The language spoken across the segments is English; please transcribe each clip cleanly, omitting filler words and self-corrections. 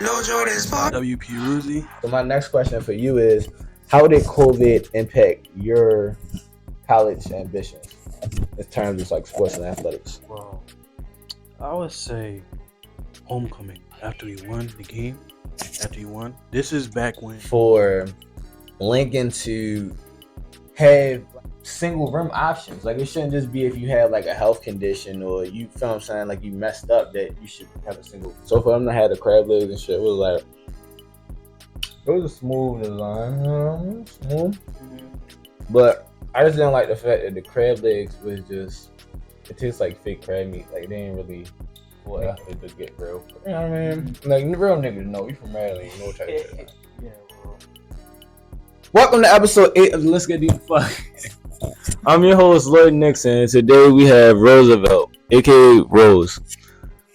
No Jordan's WP Ruzy. So my next question for you is, how did COVID impact your college ambitions in terms of like sports and athletics? Well, I would say homecoming after we won the game. After you won, this is back when For Lincoln to have single room options. Like, it shouldn't just be if you have like a health condition or you feel what I'm saying, like you messed up, that you should have a single. So for them to have the crab legs and shit, it was like, it was a smooth design, smooth. But I just didn't like the fact that the crab legs was just, it tastes like fake crab meat. Like, they ain't really full effort to get real. You know what I mean? Like, real niggas know. We from Maryland, you know what type of shit. Yeah, bro. Welcome to episode 8 of the Let's Get Deep Fuck. I'm your host, Lloyd Nixon, and today we have Roosevelt, aka Rose.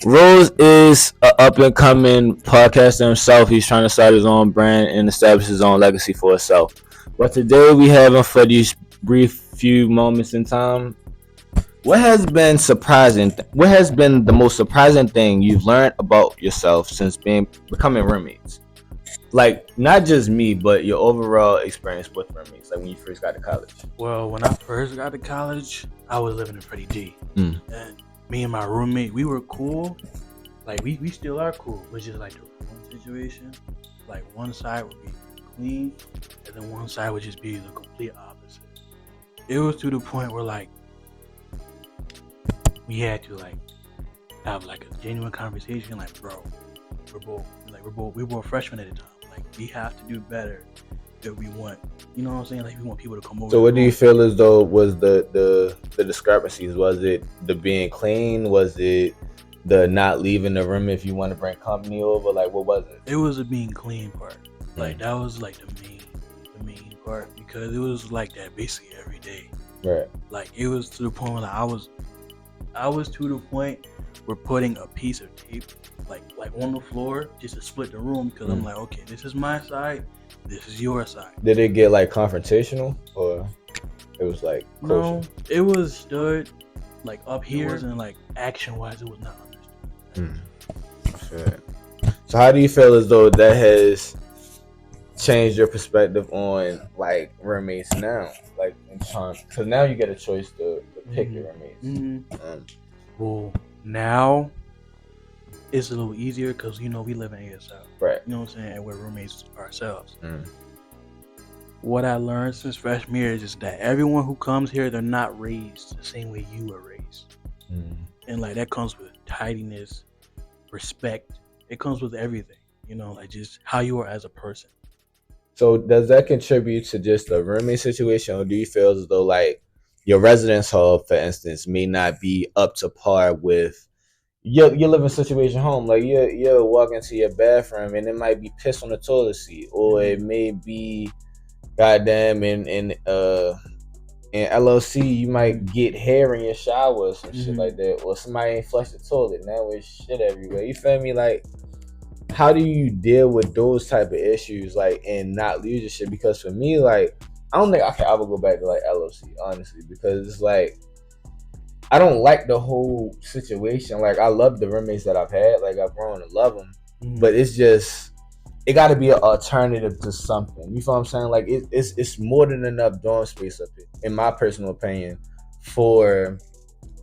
Rose is an up-and-coming podcaster himself. He's trying to start his own brand and establish his own legacy for himself. But today we have him for these brief few moments in time. What has been surprising? What has been the most surprising thing you've learned about yourself since becoming roommates? Like, not just me, but your overall experience with roommates, like when you first got to college. Well, when I first got to college, I was living in Pretty D. And me and my roommate, we were cool. Like, we still are cool. But just like the room situation, like one side would be clean, and then one side would just be the complete opposite. It was to the point where, like, we had to, like, have, like, a genuine conversation. Like, bro, we're both freshmen at the time. Like, we have to do better if we want, you know what I'm saying? Like, we want people to come over. So what do you feel as though was the discrepancies? Was it the being clean? Was it the not leaving the room if you want to bring company over? Like, what was it? It was the being clean part. Like, that was like the main part, because it was like that basically every day. Right. Like, it was to the point where, like, I was to the point where putting a piece of tape like on the floor just to split the room, because I'm like, okay, this is my side, this is your side. Did it get like confrontational, or it was like kosher? No, it was stood like up here, and like action wise, it was not understood. So how do you feel as though that has changed your perspective on like roommates now, like in time, because now you get a choice to pick your roommates? Well, now it's a little easier because, you know, we live in ASL. Right. You know what I'm saying? And we're roommates ourselves. What I learned since freshman year is just that everyone who comes here, they're not raised the same way you were raised. And like that comes with tidiness, respect. It comes with everything, you know, like just how you are as a person. So does that contribute to just the roommate situation, or do you feel as though like your residence hall, for instance, may not be up to par with your living situation home? Like you're walking into your bathroom and it might be piss on the toilet seat, or it may be goddamn in LLC you might get hair in your shower or some shit like that, or somebody ain't flushed the toilet, now there's shit everywhere. You feel me? Like, how do you deal with those type of issues, like, and not lose your shit? Because for me, like, I don't think I can ever go back to like LLC, honestly, because it's like, I don't like the whole situation. Like, I love the roommates that I've had. Like, I've grown to love them. But it's just, it got to be an alternative to something. You feel what I'm saying? Like, it's more than enough dorm space up here, in my personal opinion, for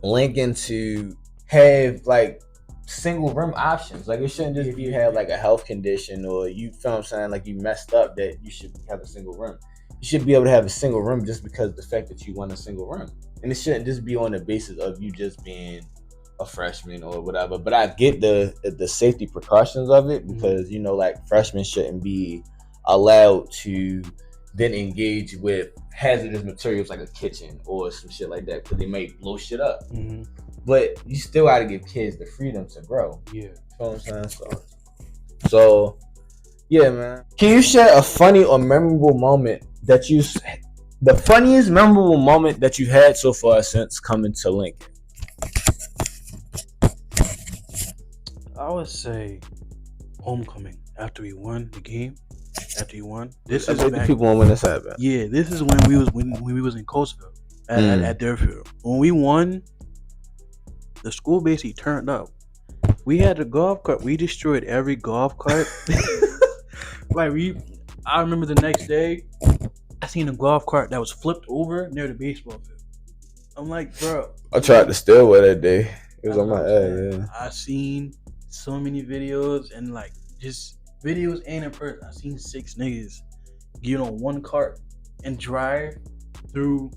Lincoln to have, like, single room options. Like, it shouldn't just be you have, like, a health condition, or you feel what I'm saying, like, you messed up, that you should have a single room. You should be able to have a single room just because of the fact that you want a single room. And it shouldn't just be on the basis of you just being a freshman or whatever. But I get the safety precautions of it, because, you know, like, freshmen shouldn't be allowed to then engage with hazardous materials like a kitchen or some shit like that, because they might blow shit up. But you still got to give kids the freedom to grow. Yeah. You know what I'm saying? So yeah, man. Can you share a funny or memorable moment the funniest memorable moment that you've had so far since coming to Lincoln? I would say homecoming after we won the game. After you won, this is back, people want when this happened. Yeah, this is when we was in Coastville at Deerfield. When we won, the school basically turned up. We had a golf cart. We destroyed every golf cart. Like I remember the next day, I seen a golf cart that was flipped over near the baseball field. I'm like, bro. I tried to steal one that day. It was That's on what my I'm ass. saying. Yeah. I seen so many videos and like just videos and in person. I seen 6 niggas get on one cart and drive through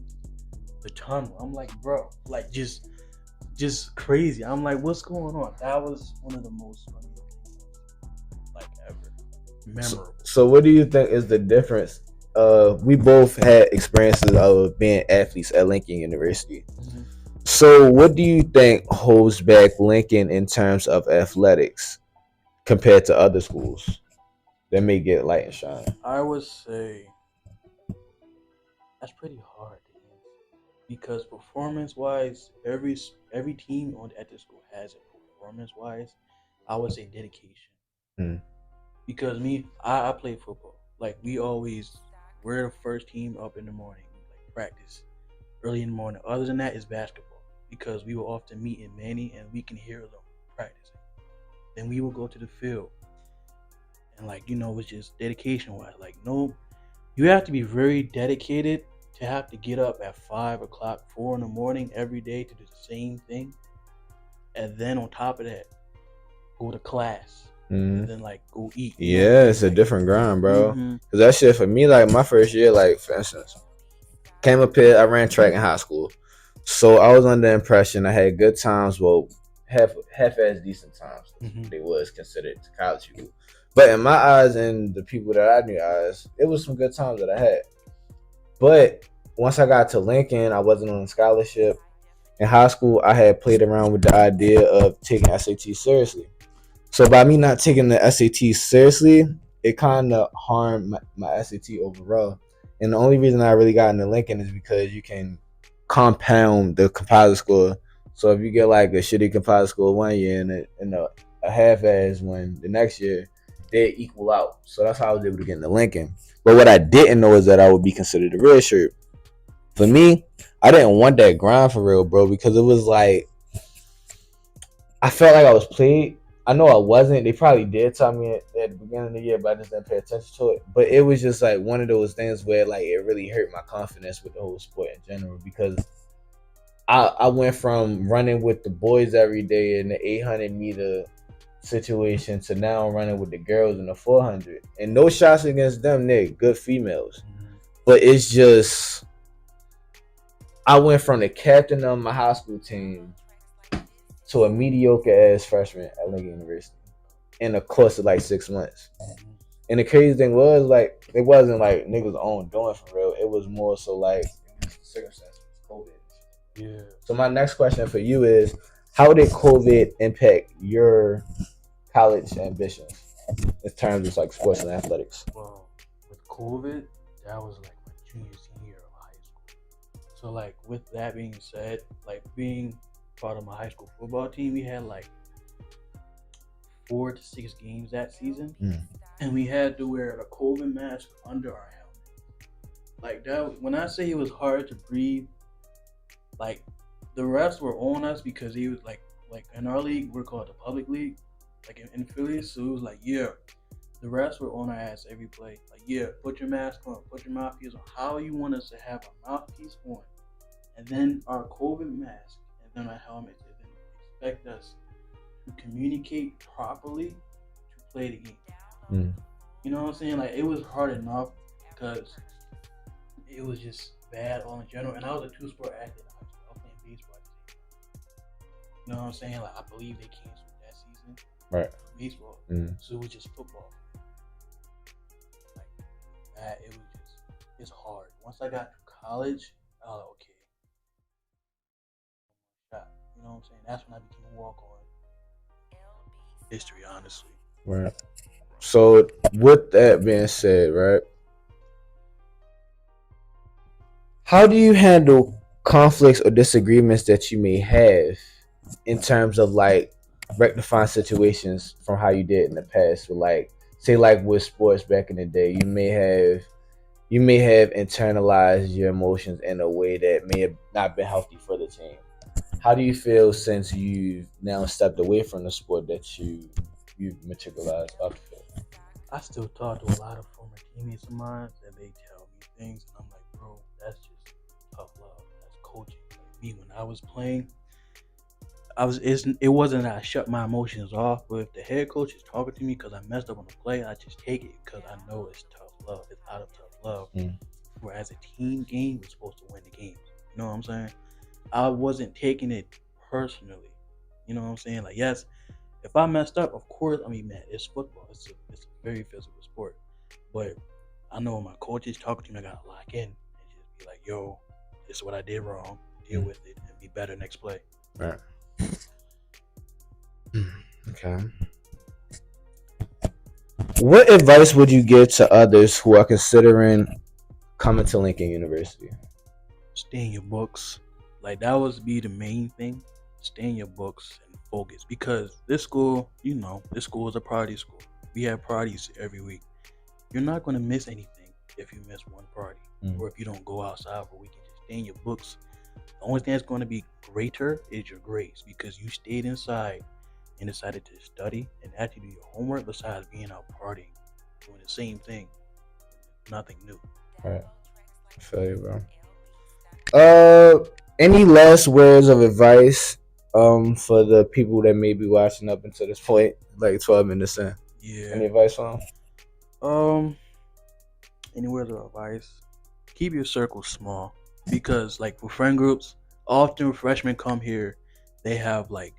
the tunnel. I'm like, bro, like just crazy. I'm like, what's going on? That was one of the most funny things like ever. Memorable. So what do you think is the difference? We both had experiences of being athletes at Lincoln University. Mm-hmm. So what do you think holds back Lincoln in terms of athletics compared to other schools that may get light and shine? I would say that's pretty hard to answer because performance-wise, every team on at the school has it. Performance-wise, I would say dedication. Mm. Because I play football. Like we're the first team up in the morning, like practice early in the morning. Other than that, is basketball because we will often meet in Manny and we can hear them practicing. Then we will go to the field and it's just dedication wise. Like no, you have to be very dedicated to have to get up at 5 o'clock, 4 in the morning every day to do the same thing, and then on top of that, go to class. And then go eat. Yeah, it's a different grind, bro. Cause that shit for me, like my first year, like for instance, came up here, I ran track in high school, so I was under the impression I had good times. Well, half-ass decent times. They was considered to college people, but in my eyes and the people that I knew eyes, it was some good times that I had. But once I got to Lincoln, I wasn't on a scholarship. In high school, I had played around with the idea of taking SAT seriously. So by me not taking the SAT seriously, it kind of harmed my SAT overall. And the only reason I really got into Lincoln is because you can compound the composite score. So if you get like a shitty composite score one year and a half-ass one the next year, they equal out. So that's how I was able to get into Lincoln. But what I didn't know is that I would be considered a red shirt. For me, I didn't want that grind for real, bro, because it was like I felt like I was played. I know I wasn't. They probably did tell me at the beginning of the year, but I just didn't pay attention to it. But it was just like one of those things where like it really hurt my confidence with the whole sport in general because I went from running with the boys every day in the 800-meter situation to now running with the girls in the 400. And no shots against them, they're good females. But it's just I went from the captain of my high school team to a mediocre ass freshman at Lincoln University in a course of like 6 months. And the crazy thing was like it wasn't like niggas own doing for real. It was more so like circumstances, COVID. Yeah. So my next question for you is, how did COVID impact your college ambitions in terms of like sports and athletics? Well, with COVID, that was like my junior year of high school. So like with that being said, like being part of my high school football team, we had like 4 to 6 games that season, and we had to wear a COVID mask under our helmet. Like that, when I say it was hard to breathe, like the refs were on us because he was like in our league, we're called the public league, like in Philly. So it was like, yeah, the refs were on our ass every play. Like, yeah, put your mask on, put your mouthpiece on. How you want us to have a mouthpiece on, and then our COVID mask, and then our helmets, and then expect us to communicate properly to play the game. You know what I'm saying? Like it was hard enough because it was just bad all in general. And I was a 2-sport athlete. I was playing baseball at the same time. You know what I'm saying? Like I believe they canceled that season. Right. Baseball. So it was just football. Like that, it's hard. Once I got to college, I was like, okay. You know what I'm saying? That's when I became a walk-on. History, honestly. Right. So with that being said, right, how do you handle conflicts or disagreements that you may have in terms of like rectifying situations from how you did in the past? With like, say like with sports back in the day, you may have internalized your emotions in a way that may have not been healthy for the team. How do you feel since you've now stepped away from the sport that you've matriculized off the field? I still talk to a lot of former teammates of mine that they tell me things, and I'm like, bro, that's just tough love. That's coaching. Like me, when I was playing, it wasn't that I shut my emotions off, but if the head coach is talking to me because I messed up on the play, I just take it because I know it's tough love. It's out of tough love. Whereas a team game, we're supposed to win the game. You know what I'm saying? I wasn't taking it personally. You know what I'm saying? Like, yes, if I messed up, of course, I mean, man, it's football. It's a very physical sport. But I know when my coach is talking to me, I gotta lock in and just be like, yo, this is what I did wrong. Deal with it and be better next play. Right. Okay. What advice would you give to others who are considering coming to Lincoln University? Stay in your books. Like, that would be the main thing. Stay in your books and focus. Because this school, this school is a party school. We have parties every week. You're not going to miss anything if you miss one party. Or if you don't go outside for a weekend. Just stay in your books. The only thing that's going to be greater is your grades. Because you stayed inside and decided to study and actually do your homework besides being out partying, doing the same thing. Nothing new. All right. I feel you, bro. Any last words of advice for the people that may be watching up until this point, like 12 minutes in? Yeah. Any advice for them? Any words of advice? Keep your circle small. Because, like, for friend groups, often freshmen come here, they have like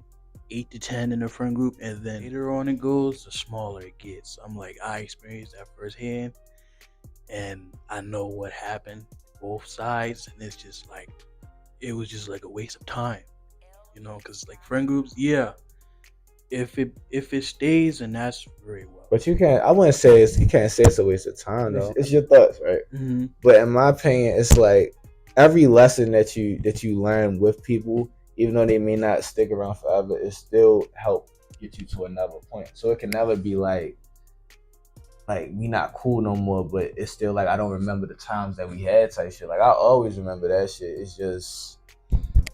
8 to 10 in their friend group, and then later on it goes, the smaller it gets. I'm like, I experienced that firsthand, and I know what happened both sides, and it's just like, it was just like a waste of time, because like friend groups, yeah, if it stays, and that's very well. But you wouldn't say you can't say it's a waste of time though. It's your thoughts, right? Mm-hmm. But in my opinion, it's like every lesson that you learn with people, even though they may not stick around forever, it still help get you to another point. So it can never be like we not cool no more, but it's still like I don't remember the times that we had type shit. Like I always remember that shit. It's just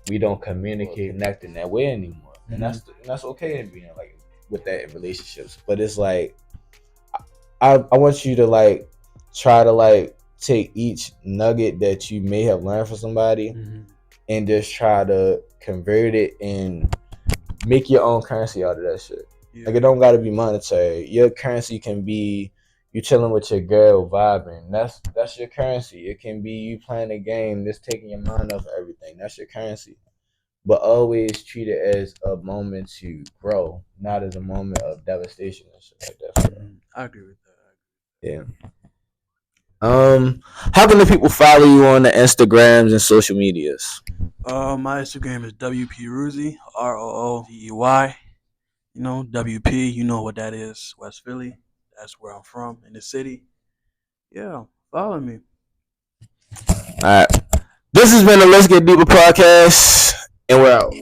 we don't communicate, connect in that way anymore, and that's okay in being like with that in relationships. But it's like I want you to like try to like take each nugget that you may have learned from somebody and just try to convert it and make your own currency out of that shit. Yeah. Like it don't gotta be monetary. Your currency can be you chilling with your girl vibing. That's your currency. It can be you playing a game, just taking your mind off everything. That's your currency. But always treat it as a moment to grow, not as a moment of devastation and shit like that. I agree with that. Yeah. How can the people follow you on the Instagrams and social medias? My Instagram is WP ROODEY. WP, you know what that is, West Philly. That's where I'm from, in the city. Yeah, follow me. All right. This has been the Let's Get Deeper podcast, and we're out.